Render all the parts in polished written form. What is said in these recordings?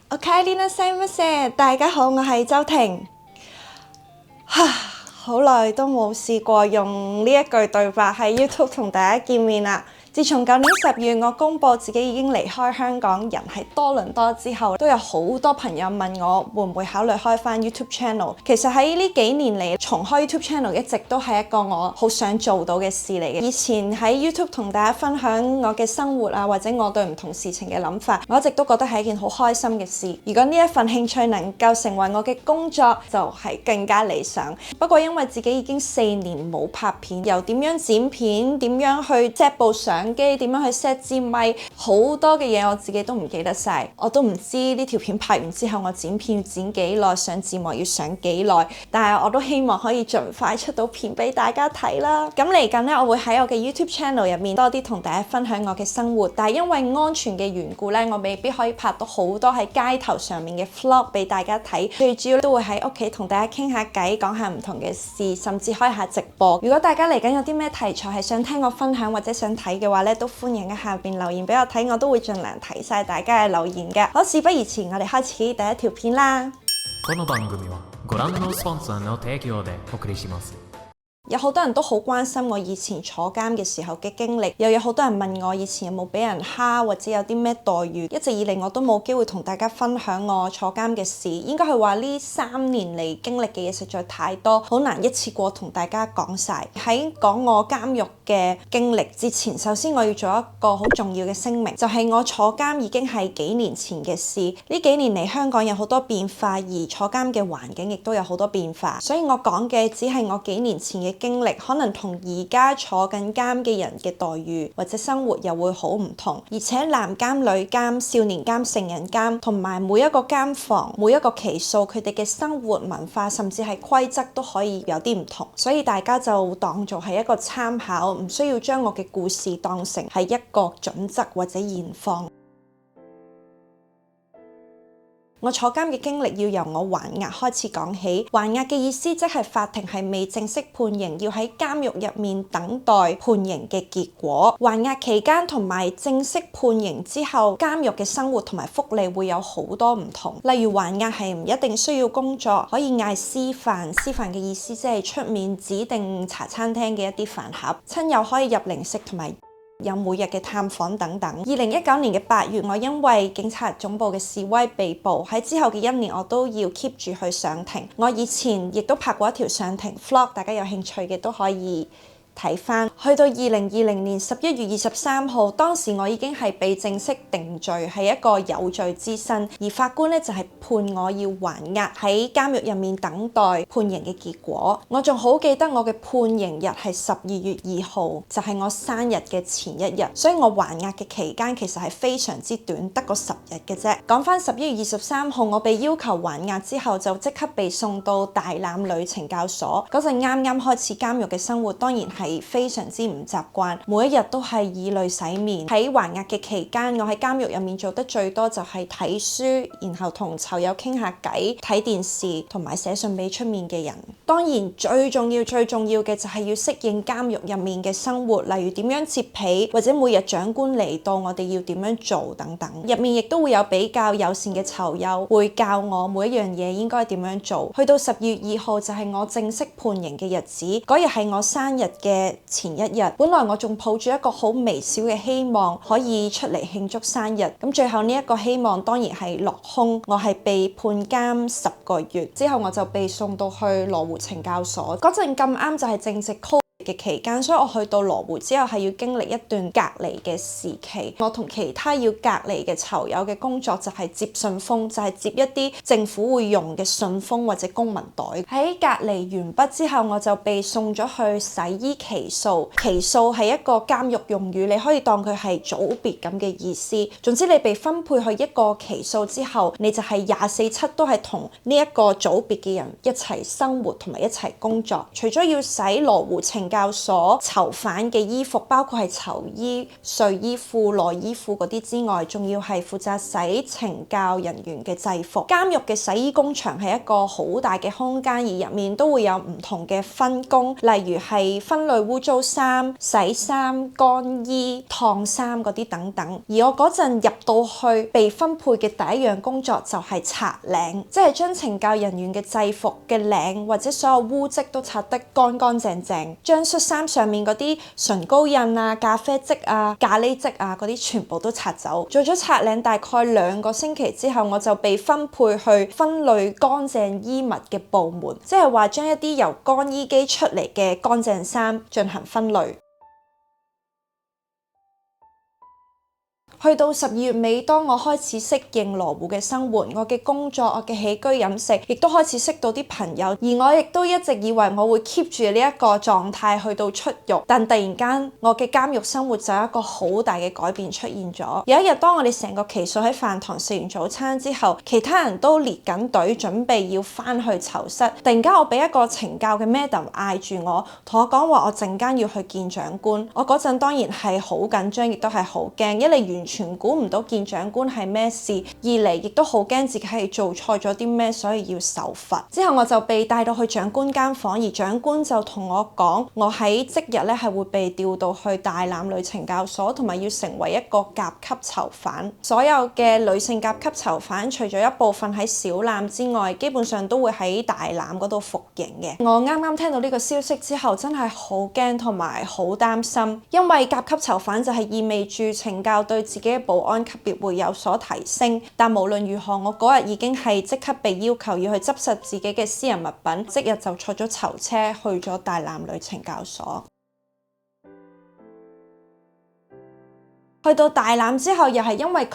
おかえりなさいませ，大家好，我係周婷。好耐都冇試過用呢一句對白喺 YouTube 同大家見面啦。自從舊年10月我公佈自己已經離開香港，人喺多倫多之後，都有好多朋友問我會唔會考慮開返 YouTube channel。其實喺呢幾年嚟，重開 YouTube channel 一直都係一個我好想做到嘅事嚟嘅。以前喺 YouTube 同大家分享我嘅生活啊，或者我對唔同事情嘅諗法，我一直都覺得係一件好開心嘅事。如果呢一份興趣能夠成為我嘅工作，就係更加理想。不過因為自己已經4年冇拍片，由點樣剪片，點樣去 set 部相機，點樣去 set 支咪，好多嘅嘢我自己都唔記得晒，我都唔知呢條片拍完之後我剪片要剪幾耐，上字幕要上幾耐，但係我都希望可以盡快出到片俾大家睇啦。咁嚟緊呢，我會喺我嘅 YouTube channel 入面多啲同大家分享我嘅生活，但係因為安全嘅緣故呢，我未必可以拍到好多喺街頭上面嘅 vlog 俾大家睇，最主要都會喺屋企同大家傾下偈，講下唔同嘅事，甚至開下直播。如果大家嚟緊有啲咩題材係想聽我分享或者想睇嘅話咧，都歡迎喺下邊留言俾我睇，我都會盡量睇晒大家嘅留言嘅。好，事不宜遲，我哋開始第一條片啦。この番組はご覧のスポンサーの提供でお送りします。有好多人都好關心我以前坐監嘅時候嘅經歷，又有好多人問我以前有冇俾人蝦或者有啲咩待遇。一直以嚟我都冇機會同大家分享我坐監嘅事，應該係話呢3年嚟經歷嘅嘢實在太多，好難一次過同大家講晒。喺講我監獄嘅經歷之前，首先我要做一個好重要嘅聲明，就係我坐監已經係幾年前嘅事。呢幾年嚟香港有好多變化，而坐監嘅環境亦都有好多變化，所以我講嘅只係我幾年前嘅經歷，可能同而家坐緊監嘅人嘅待遇或者生活又會好唔同，而且男監、女監、少年監、成人監同埋每一個監房、每一個期數，佢哋嘅生活文化甚至係規則都可以有啲唔同，所以大家就當做係一個參考，唔需要將我嘅故事當成係一個準則或者現況。我坐監嘅經歷要由我還押開始講起。還押嘅意思即係法庭係未正式判刑，要喺監獄入面等待判刑嘅結果。還押期間同埋正式判刑之後，監獄嘅生活同埋福利會有好多唔同。例如還押係唔一定需要工作，可以嗌私飯。私飯嘅意思即係出面指定茶餐廳嘅一啲飯盒，親友可以入零食同埋有每日嘅探訪等等。2019年嘅8月，我因為警察總部嘅示威被捕，喺之後嘅1年我都要 keep 住去上庭。我以前亦都拍過一條上庭 vlog， 大家有興趣嘅都可以睇翻。去到2020年11月23號，當時我已經係被正式定罪，係一個有罪之身，而法官咧就係判我要還押喺監獄入面等待判刑嘅結果。我仲好記得我嘅判刑日係12月2號，就係我生日嘅前一日，所以我還押嘅期間其實係非常之短，得個10日嘅啫。講翻11月23號，我被要求還押之後，就即刻被送到大欖女懲教所。嗰陣啱啱開始監獄嘅生活，當然係非常之唔習慣，每一日都係以淚洗面。喺還押嘅期間，我喺監獄入面做得最多就係睇書，然後同囚友傾下偈、睇電視同埋寫信俾出面嘅人。當然最重要嘅就係要適應監獄入面嘅生活，例如點樣摺被，或者每日長官嚟到我哋要點樣做等等。入面亦都會有比較友善嘅囚友，會教我每一樣嘢應該點樣做。去到10月2號就係我正式判刑嘅日子，嗰日係我生日嘅前一日。本來我仲抱住一個好微小嘅希望可以出嚟慶祝生日，咁最後呢一個希望當然係落空。我係被判監10個月，之後我就被送到去羅湖懲教所。嗰陣咁啱就係正值嘅期間，所以我去到羅湖之後係要經歷一段隔離嘅時期。我同其他要隔離嘅囚友嘅工作就係接信封，就係接一啲政府會用嘅信封或者公文袋。喺隔離完畢之後，我就被送咗去洗衣期數。期數係一個監獄用語，你可以當佢係組別咁嘅意思。總之你被分配去一個期數之後，你就係24/7都係同呢一個組別嘅人一齊生活同埋一齊工作。除咗要洗羅湖懲教教所囚犯嘅衣服，包括係囚衣、睡衣褲、內衣褲嗰啲之外，仲要係負責洗懲教人員嘅制服。監獄嘅洗衣工場係一個好大嘅空間，而入面都會有唔同嘅分工，例如係分類污糟衫、洗衫、乾衣、燙衫嗰啲等等。而我嗰陣入到去被分配嘅第一樣工作就係擦領，即係將懲教人員嘅制服嘅領或者所有污漬都擦得乾乾淨淨，將恤衫上面嗰啲唇膏印啊、咖啡漬啊、咖喱漬啊嗰啲全部都擦走。做咗擦領大概2個星期之後，我就被分配去分類乾淨衣物嘅部門，即係話將一啲由乾衣機出嚟嘅乾淨衫進行分類。去到12月尾，當我開始適應羅湖嘅生活，我嘅工作、我嘅起居飲食，亦都開始識到啲朋友，而我亦都一直以為我會 keep 住呢一個狀態去到出獄，但突然間我嘅監獄生活就有一個好大嘅改變出現咗。有一日，當我哋成個期數喺飯堂食完早餐之後，其他人都列緊隊準備要翻去囚室，突然間我俾一個懲教嘅 madam 嗌住我，同我講話我陣間要去見長官。我嗰陣當然係好緊張，亦都係好驚，一嚟完全估唔到見長官係咩事，二嚟亦都好驚自己係做錯咗啲咩，所以要受罰。之後我就被帶到去長官間房，而長官就同我講，我喺即日咧係會被調到去大欖女懲教所，同埋要成為一個甲級囚犯。所有嘅女性甲級囚犯，除咗一部分喺小欖之外，基本上都會喺大欖嗰度服刑嘅。我啱啱聽到呢個消息之後，真係好驚同埋好擔心，因為甲級囚犯就係意味住懲教對自己嘅保安級別會有所提升。但無論如何，我嗰日已經係即刻被要求要去執拾自己嘅私人物品，即日就坐咗囚車去咗大欖女懲教所。去到大欖之後，又係因為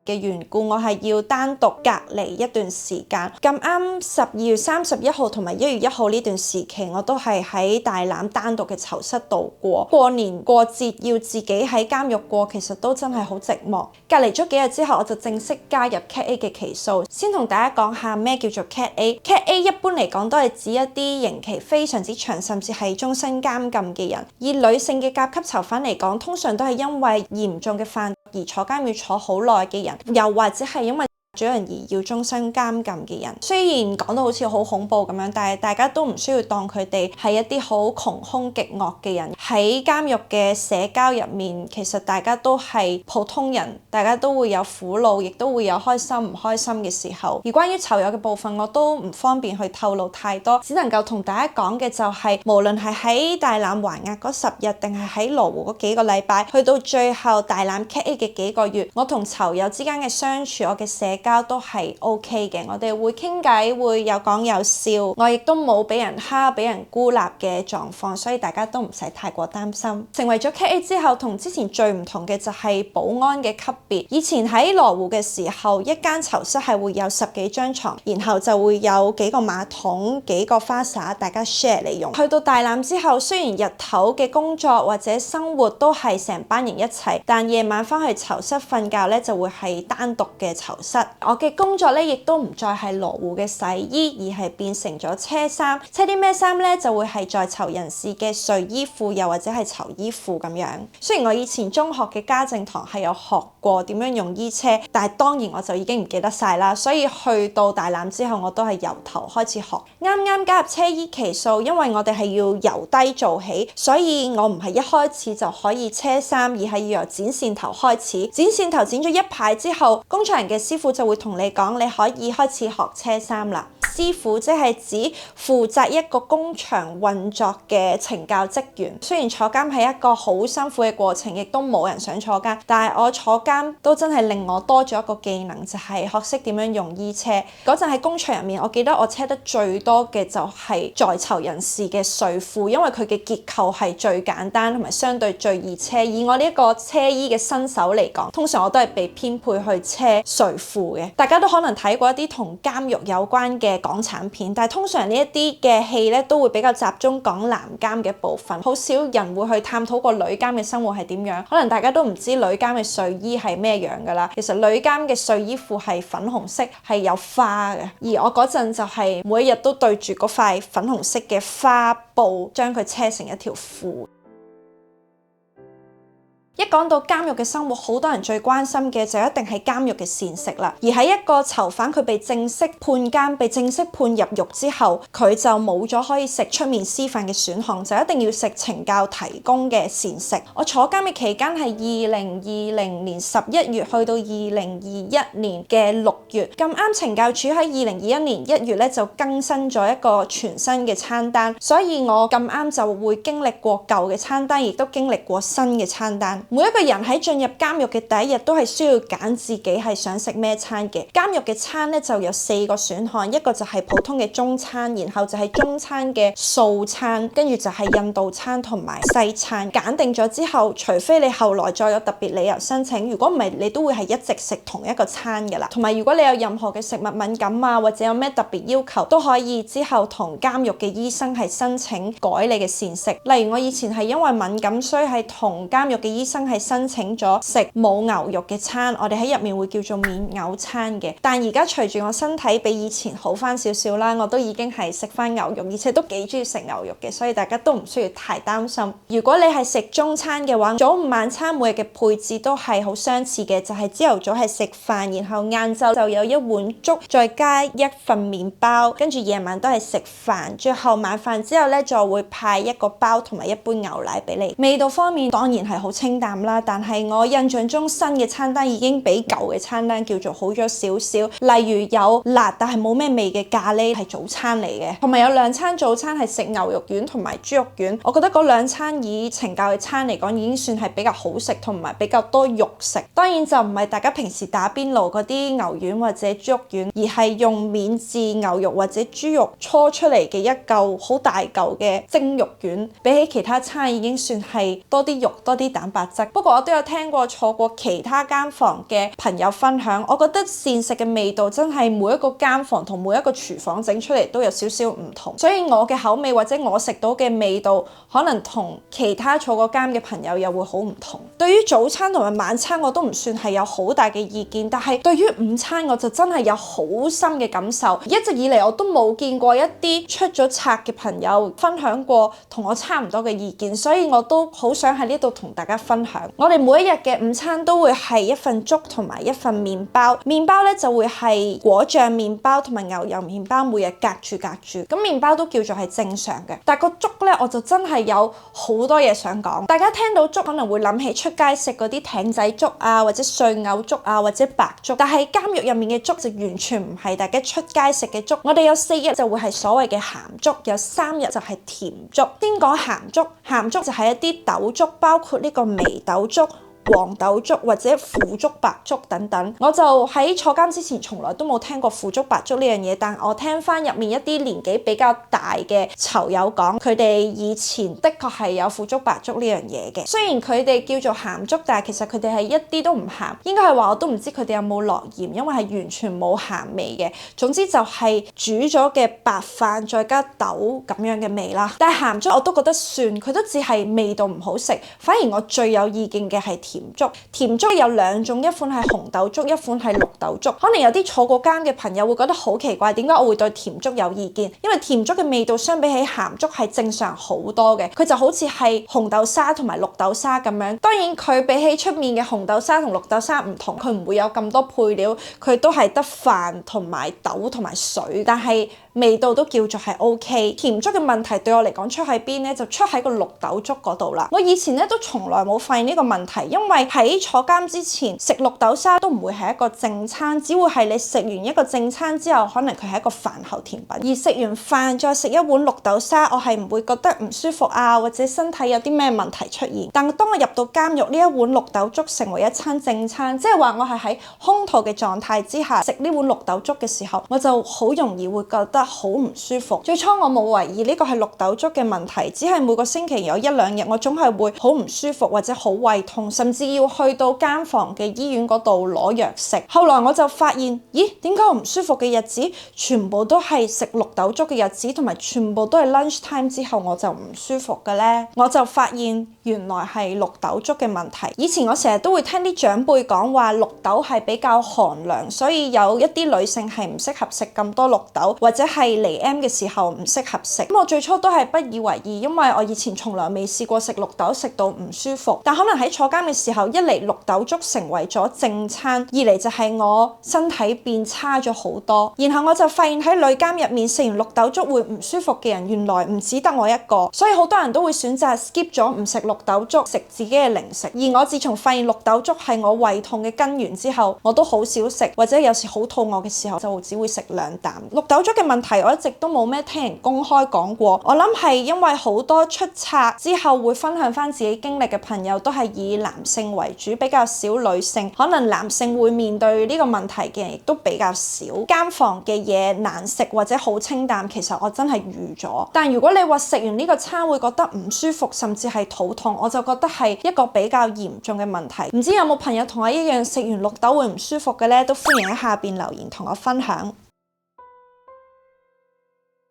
嘅緣故，我係要單獨隔離一段時間。咁啱12月31號同埋1月1號呢段時期，我都係喺大欖單獨嘅囚室度過。過年過節要自己喺監獄過，其實都真係好寂寞。隔離咗幾日之後，我就正式加入 Cat A 嘅期數。先同大家講下咩叫做 Cat A。Cat A 一般嚟講都係指一啲刑期非常之長，甚至係終身監禁嘅人。以女性嘅甲級囚犯嚟講，通常都係因為嚴重嘅犯而坐監要坐好耐嘅人，又或者係因為咗人而要終身監禁嘅人。雖然講到好似好恐怖咁樣，但係大家都唔需要當佢哋係一啲好窮兇極惡嘅人。喺監獄嘅社交入面，其實大家都係普通人，大家都會有苦惱，亦都會有開心唔開心嘅時候。而關於囚友嘅部分，我都唔方便去透露太多，只能夠同大家講嘅就係，無論係喺大欖還押嗰10日，定係喺羅湖嗰幾個禮拜，去到最後大欖 Cat A 嘅幾個月，我同囚友之間嘅相處，我嘅社交都係 OK 嘅，我哋會傾偈，會有講有笑，我亦都冇俾人蝦、俾人孤立嘅狀況，所以大家都唔使太過擔心。成為咗 Cat A 之後，同之前最唔同嘅就係保安嘅級別。以前喺羅湖嘅時候，一間囚室係會有10幾張床，然後就會有幾個馬桶、幾個花灑，大家 share 嚟用。去到大欖之後，雖然日頭嘅工作或者生活都係成班人一齊，但夜晚翻去囚室瞓覺咧就會係單獨嘅囚室。我嘅工作咧亦都唔再係羅湖嘅洗衣，而係變成咗車衫。車啲咩衫咧？就會係在囚人士嘅睡衣褲，又或者係囚衣褲咁樣。雖然我以前中學嘅家政堂係有學過點樣用衣車，但係當然我就已經唔記得晒啦。所以去到大欖之後，我都係由頭開始學。啱啱加入車衣期數，因為我哋係要由低做起，所以我唔係一開始就可以車衫，而係要由剪線頭開始。剪線頭剪咗一排之後，工場人嘅師傅就會同你講，你可以開始學車衫啦。師傅即係指負責一個工場運作嘅懲教職員。雖然坐監係一個好辛苦嘅過程，亦都冇人想坐監，但係我坐監都真係令我多咗一個技能，就係學識點樣用衣車。嗰陣喺工場入面，我記得我車得最多嘅就係在囚人士嘅睡褲，因為佢嘅結構係最簡單同埋相對最易車。以我呢一個車衣嘅新手嚟講，通常我都係被編配去車睡褲嘅。大家都可能睇過一啲同監獄有關嘅港產片，但係通常呢一啲嘅戲咧都會比較集中講男監嘅部分，好少人會去探討個女監嘅生活係點樣。可能大家都唔知女監嘅睡衣係咩樣㗎啦。其實女監嘅睡衣褲係粉紅色，係有花嘅。而我嗰陣就係每一日都對住嗰塊粉紅色嘅花布，將佢車成一條褲。一講到監獄嘅生活，好多人最關心嘅就一定係監獄嘅膳食啦。而喺一個囚犯佢被正式判監、被正式判入獄之後，佢就冇咗可以食出面師範嘅選項，就一定要食懲教提供嘅膳食。我坐監嘅期間係2020年11月去到2021年嘅6月，咁啱懲教署喺2021年1月咧就更新咗一個全新嘅餐單，所以我咁啱就會經歷過舊嘅餐單，亦都經歷過新嘅餐單。每一個人喺進入監獄嘅第一日都係需要揀自己係想食咩餐嘅。監獄嘅餐咧就有4個選項，一個就係普通嘅中餐，然後就係中餐嘅素餐，跟住就係印度餐同埋西餐。揀定咗之後，除非你後來再有特別理由申請，如果唔係你都會係一直食同一個餐㗎啦。同埋如果你有任何嘅食物敏感啊，或者有咩特別要求，都可以之後同監獄嘅醫生係申請改你嘅膳食。例如我以前係因為敏感，所以係同監獄嘅醫生係申請咗食冇牛肉嘅餐，我哋喺入面會叫做免嘔餐嘅。但而家隨住我身體比以前好翻少少啦，我都已經係食翻牛肉，而且都幾中意食牛肉嘅，所以大家都唔需要太擔心。如果你係食中餐嘅話，早午晚餐每日嘅配置都係好相似嘅，就係朝頭早係食飯，然後晏晝就有一碗粥，再加一份麵包，跟住夜晚都係食飯，最後晚飯之後咧就會派一個包同埋一杯牛奶俾你。味道方面當然係好清淡啦，但係我印象中新嘅餐單已經比舊嘅餐單叫做好咗少少。例如有辣但係冇咩味嘅咖喱係早餐嚟嘅，同埋有2餐早餐係食牛肉丸同埋豬肉丸。我覺得嗰2餐以懲教嘅餐嚟講已經算係比較好食同埋比較多肉食。當然就唔係大家平時打邊爐嗰啲牛丸或者豬肉丸，而係用免治牛肉或者豬肉搓出嚟嘅一嚿好大嚿嘅蒸肉丸。比起其他餐已經算係多啲肉多啲蛋白質。不過我都有聽過坐過其他間房嘅朋友分享，我覺得膳食嘅味道真係每一個間房同每一個廚房整出嚟都有少少唔同，所以我嘅口味或者我食到嘅味道可能同其他坐過監嘅朋友又會好唔同。對於早餐同埋晚餐我都唔算係有好大嘅意見，但係對於午餐我就真係有好深嘅感受。一直以嚟我都冇見過一啲出咗冊嘅朋友分享過同我差唔多嘅意見，所以我都好想喺呢度同大家分享。我哋每一日嘅午餐都會係一份粥同埋一份麵包，麵包咧就會係果醬麵包同埋牛油麵包，每日隔住。咁麵包都叫做係正常嘅，但個粥咧我就真係有好多嘢想講。大家聽到粥可能會諗起出街食嗰啲艇仔粥啊，或者碎藕粥啊，或者白粥，但係監獄入面嘅粥就完全唔係大家出街食嘅粥。我哋有4日就會係所謂嘅鹹粥，有3日就係甜粥。先講鹹粥，鹹粥就係一啲豆粥，包括呢個眉豆粥、黃豆粥或者腐竹白粥等等。我就喺坐監之前從來都冇聽過腐竹白粥呢樣嘢，但我聽翻入面一啲年紀比較大嘅囚友講，佢哋以前的確係有腐竹白粥呢樣嘢嘅。雖然佢哋叫做鹹粥，但係其實佢哋係一啲都唔鹹，應該係話我都唔知佢哋有冇落鹽，因為係完全冇鹹味嘅。總之就係煮咗嘅白飯再加豆咁樣嘅味啦。但係鹹粥我都覺得算，佢都只係味道唔好食，反而我最有意見嘅係甜粥。甜粥有2種，一款係紅豆粥，一款係綠豆粥。可能有啲坐過監嘅朋友會覺得好奇怪，點解我會對甜粥有意見？因為甜粥嘅味道相比起鹹粥係正常好多嘅，佢就好似係紅豆沙同埋綠豆沙咁樣。當然佢比起出面嘅紅豆沙同綠豆沙唔同，佢唔會有咁多配料，佢都係得飯同埋豆同埋水，但係味道都叫做係 OK。甜粥嘅問題對我嚟講出喺邊呢？就出喺個綠豆粥嗰度啦。我以前咧都從來冇發現呢個問題，因為喺坐監之前食綠豆沙都唔會係一個正餐，只會係你食完一個正餐之後，可能佢係一個飯後甜品。而食完飯再食一碗綠豆沙，我係唔會覺得唔舒服啊，或者身體有啲咩問題出現。但當我入到監獄，呢一碗綠豆粥成為一餐正餐，即係話我係喺空肚嘅狀態之下食呢碗綠豆粥嘅時候，我就好容易會覺得好唔舒服。最初我冇懷疑呢個係綠豆粥嘅問題，只係每個星期有1-2日我總係會好唔舒服或者好胃痛，甚至要去到監房嘅醫院嗰度攞藥食。後來我就發現，咦，點解我唔舒服嘅日子全部都係食綠豆粥嘅日子，同埋全部都係 lunch time 之後我就唔舒服嘅呢？我就發現原來係綠豆粥嘅問題。以前我成日都會聽啲長輩講話綠豆係比較寒涼，所以有一啲女性係唔適合食咁多綠豆，或者係嚟 M 嘅時候唔適合食。咁我最初都係不以為意，因為我以前從來未試過食綠豆食到唔舒服。但可能喺坐監嘅時候，一嚟綠豆粥成為咗正餐，二嚟就係我身體變差咗好多。然後我就發現喺女監入面食完綠豆粥會唔舒服嘅人，原來唔止得我一個，所以好多人都會選擇 skip 咗唔食綠豆粥，食自己嘅零食。而我自從發現綠豆粥係我胃痛嘅根源之後，我都好少食，或者有時好肚餓嘅時候就只會食2啖。綠豆粥嘅問題我一直都冇咩聽人公開講過，我諗係因為好多出冊之後會分享翻自己經歷嘅朋友都係以男性為主，比較少女性，可能男性會面對呢個問題嘅人亦都比較少。監房嘅嘢難食或者好清淡，其實我真係預咗。但如果你話食完呢個餐會覺得唔舒服，甚至係肚痛，我就覺得係一個比較嚴重嘅問題。唔知有冇朋友同我一樣食完綠豆會唔舒服嘅呢？都歡迎喺下邊留言同我分享。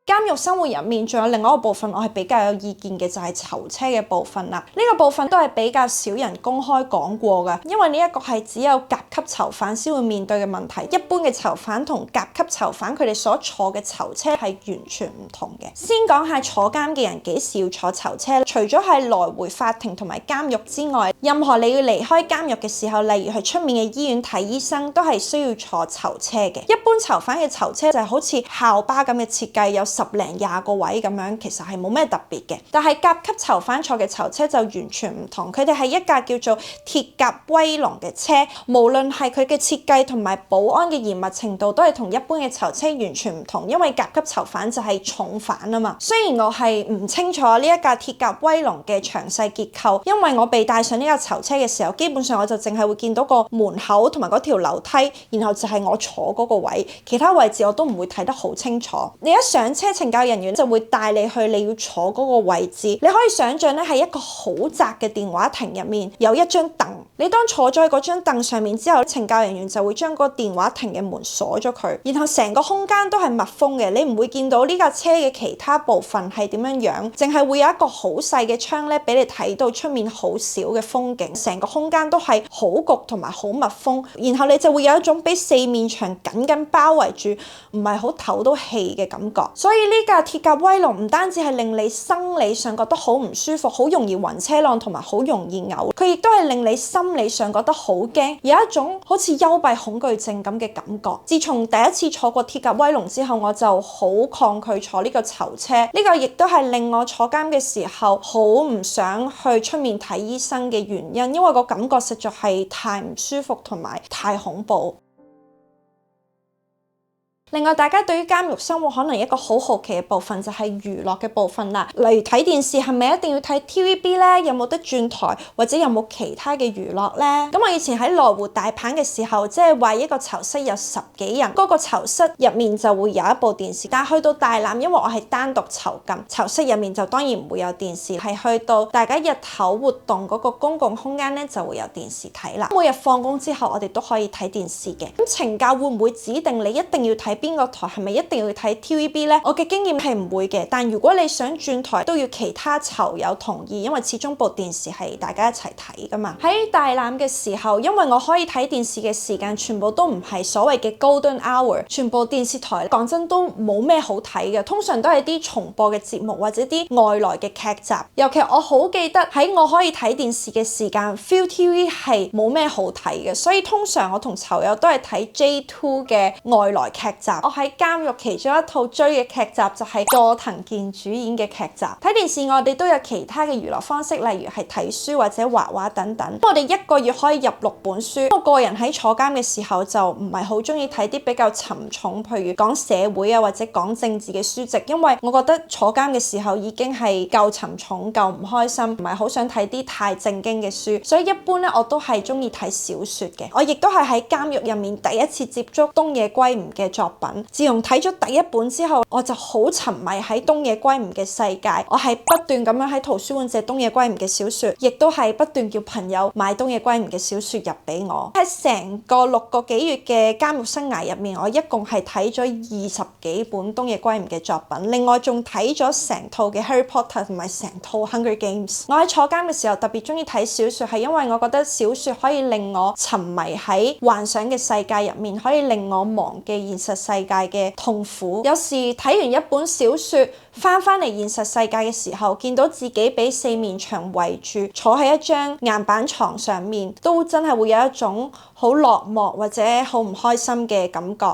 監獄生活入面仲有另外一個部分我係比較有意見嘅，就係囚車嘅部分啦。呢個部分都係比較少人公開講過㗎，因為呢一個係只有甲級囚犯先會面對嘅問題。一般嘅囚犯同甲級囚犯佢哋所坐嘅囚車係完全唔同嘅。先講下坐監嘅人幾時要坐囚車，除咗係來回法庭同埋監獄之外，任何你要離開監獄嘅時候，例如去出面嘅醫院睇醫生，都係需要坐囚車嘅。一般囚犯嘅囚車就係好似校巴咁嘅設計，有10零20個位咁樣，其實係冇咩特別嘅。但係甲級囚犯坐嘅囚車就完全唔同，佢哋係一架叫做鐵甲威龍嘅車，無論係佢嘅設計同埋保安嘅嚴密程度，都係同一般嘅囚車完全唔同。因為甲級囚犯就係重犯啊嘛。雖然我係唔清楚呢一架鐵甲威龍嘅詳細結構，因為我被帶上呢架囚車嘅時候，基本上我就淨係會見到個門口同埋嗰條樓梯，然後就係我坐嗰個位，其他位置我都唔會睇得好清楚。你一上車，懲教人員就會帶你去你要坐嗰個位置。你可以想象咧，係一個好窄嘅電話亭入面有一張凳。你當坐咗喺嗰張凳上面之後，懲教人員就會將嗰個電話亭嘅門鎖咗佢，然後成個空間都係密封嘅，你唔會見到呢架車嘅其他部分係點樣樣，淨係會有一個好細嘅窗咧，俾你睇到出面好少嘅風景。成個空間都係好焗同埋好密封，然後你就會有一種俾四面牆緊緊包圍住，唔係好唞到氣嘅感覺。所以呢架鐵甲威龍唔單止係令你生理上覺得好唔舒服，好容易暈車浪同埋好容易嘔，佢亦都係令你心理上覺得好驚，有一種好似幽閉恐懼症咁嘅感覺。自從第一次坐過鐵甲威龍之後，我就好抗拒坐呢個囚車，呢個亦都係令我坐監嘅時候好唔想去出面睇醫生嘅原因，因為個感覺實在係太唔舒服同埋太恐怖。另外，大家對於監獄生活可能一個好好奇嘅部分就係娛樂嘅部分啦，例如睇電視係咪一定要睇 TVB 呢？有冇得轉台，或者有冇其他嘅娛樂呢？咁我以前喺羅湖大棚嘅時候，即係話一個囚室有10幾人，嗰個囚室入面就會有一部電視。但係去到大欖，因為我係單獨囚禁，囚室入面就當然唔會有電視，係去到大家日頭活動嗰個公共空間咧就會有電視睇啦。每日放工之後，我哋都可以睇電視嘅。咁懲教會唔會指定你一定要睇邊個台，係咪一定要睇 TVB 呢？我嘅經驗係唔會嘅，但如果你想轉台，都要其他囚友同意，因為始終部電視係大家一齊睇噶嘛。喺大欖嘅時候，因為我可以睇電視嘅時間全部都唔係所謂嘅 golden hour， 全部電視台講真都冇咩好睇嘅，通常都係啲重播嘅節目或者啲外來嘅劇集。尤其我好記得喺我可以睇電視嘅時間 ViuTV 係冇咩好睇嘅，所以通常我同囚友都係睇 J2 嘅外來劇集。我喺監獄其中一套追嘅劇集就係佐藤健主演嘅劇集。睇電視我哋都有其他嘅娛樂方式，例如係睇書或者畫畫等等。我哋一個月可以入6本書。我個人喺坐監嘅時候就唔係好中意睇啲比較沉重，譬如講社會啊或者講政治嘅書籍，因為我覺得坐監嘅時候已經係夠沉重、夠唔開心，唔係好想睇啲太正經嘅書。所以一般咧我都係中意睇小說嘅。我亦都係喺監獄入面第一次接觸東野圭吾嘅作品。自從睇咗第一本之後，我就好沉迷喺東野圭吾嘅世界。我係不斷咁樣喺圖書館借東野圭吾嘅小說，亦都係不斷叫朋友買東野圭吾嘅小說入俾我。喺成個6個幾月嘅監獄生涯入面，我一共係睇咗20幾本東野圭吾嘅作品，另外仲睇咗成套嘅 Harry Potter 同埋成套 Hunger Games。我喺坐監嘅時候特別中意睇小說，係因為我覺得小說可以令我沉迷喺幻想嘅世界入面，可以令我忘記現實世界嘅痛苦。有時睇完一本小說，翻嚟現實世界嘅時候，見到自己俾4面牆圍住，坐喺一張硬板床上面，都真係會有一種好落寞或者好唔開心嘅感覺。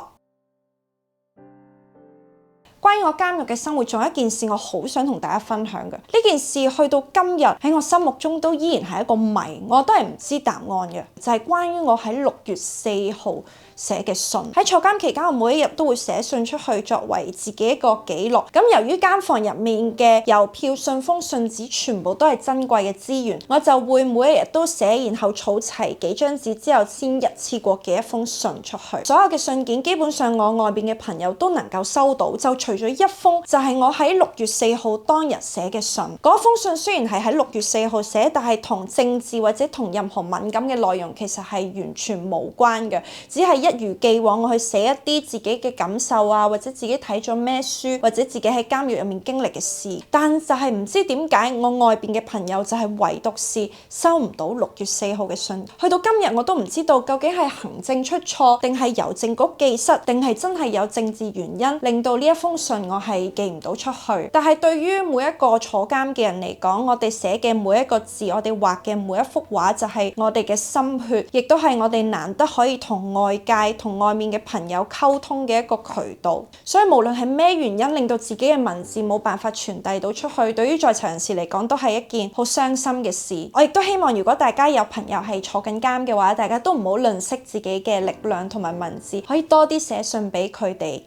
關於我監獄嘅生活，仲有一件事我好想同大家分享嘅。呢件事去到今日喺我心目中都依然係一個謎，我都係唔知答案嘅。就係關於我喺6月4號寫嘅信。喺坐監期間，我每一日都會寫信出去作為自己一個記錄。咁由於監房入面嘅郵票、信封、信紙全部都係珍貴嘅資源，我就會每一日都寫，然後儲齊幾張紙之後，先一次過寄一封信出去。所有嘅信件基本上我外邊嘅朋友都能夠收到，就除咗一封就係我喺6月4號當日寫嘅信。嗰封信雖然係喺6月4號寫，但係同政治或者同任何敏感嘅內容其實係完全無關嘅，只係一如既往我去寫一啲自己嘅感受啊，或者自己睇咗咩書，或者自己喺監獄入面經歷嘅事。但就係唔知點解我外邊嘅朋友就係唯獨是收唔到6月4號嘅信。去到今日我都唔知道究竟係行政出錯，定係郵政局寄失，定係真係有政治原因令到呢一封信我係寄唔到出去。但係對於每一個坐監嘅人嚟講，我哋寫嘅每一個字，我哋畫嘅每一幅畫就係我哋嘅心血，亦都係我哋難得可以同外界同外面嘅朋友溝通嘅一個渠道。所以無論係咩原因令到自己嘅文字冇辦法傳遞到出去，對於在囚人士嚟講都係一件好傷心嘅事。我亦都希望如果大家有朋友係坐緊監嘅話，大家都唔好吝嗇自己嘅力量同埋文字，可以多啲寫信俾佢哋。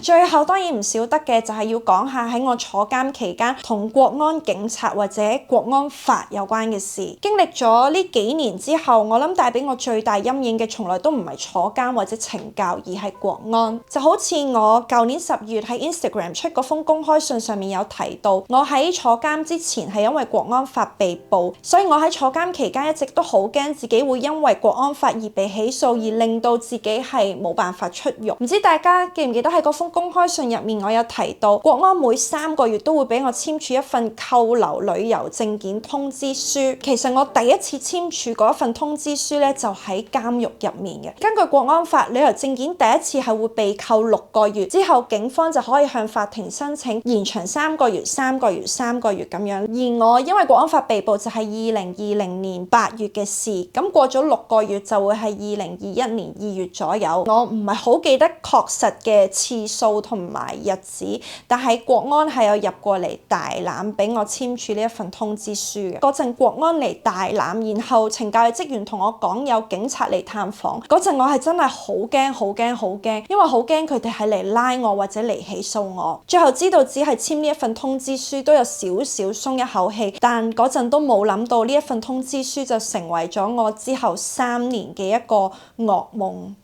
最後當然唔少得嘅就係要講下喺我坐監期間同國安警察或者國安法有關嘅事。經歷咗呢幾年之後，我諗帶俾我最大陰影嘅從來都唔係坐監或者懲教，而係國安。就好似我舊年10月喺 Instagram 出嗰封公開信上面有提到，我喺坐監之前係因為國安法被捕，所以我喺坐監期間一直都好驚自己會因為國安法而被起訴，而令到自己係冇辦法出獄。唔知大家記唔記得喺嗰封公開信入面我有提到，國安每3個月都會俾我簽署一份扣留旅遊證件通知書。其實我第一次簽署嗰一份通知書咧，就喺監獄入面嘅。根據國安法，旅遊證件第一次係會被扣6個月，之後警方就可以向法庭申請延長3個月、3個月、3個月咁樣。而我因為國安法被捕就係2020年8月嘅事，咁過咗6個月就會係2021年2月左右。我唔係好記得確實嘅次數同埋日子，但係國安係有入過嚟大欖俾我簽署呢一份通知書嘅。嗰陣國安嚟大欖，然後懲教嘅職員同我講有警察嚟探訪，嗰陣我係真係好驚好驚好驚，因為好驚佢哋係嚟拉我或者嚟起訴我。最後知道只係簽呢一份通知書都有少少鬆一口氣，但嗰陣都冇諗到呢一份通知書就成為咗我之後3年嘅一個噩夢。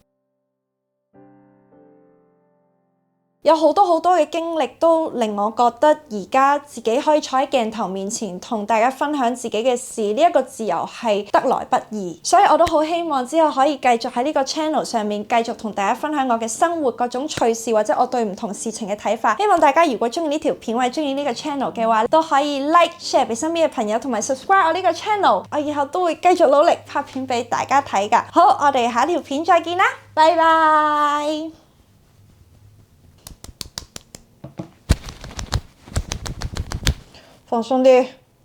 有好多嘅經歷都令我覺得而家自己可以坐喺鏡頭面前同大家分享自己嘅事，呢一個自由係得來不易，所以我都好希望之後可以繼續喺呢個 channel 上面繼續同大家分享我嘅生活各種趣事或者我對唔同事情嘅睇法。希望大家如果中意呢條片或者中意呢個 channel 嘅話，都可以 like share 俾身邊嘅朋友同埋 subscribe 我呢個 channel， 我以後都會繼續努力拍片俾大家睇㗎。好，我哋下條片再見啦，拜拜。放鬆啲。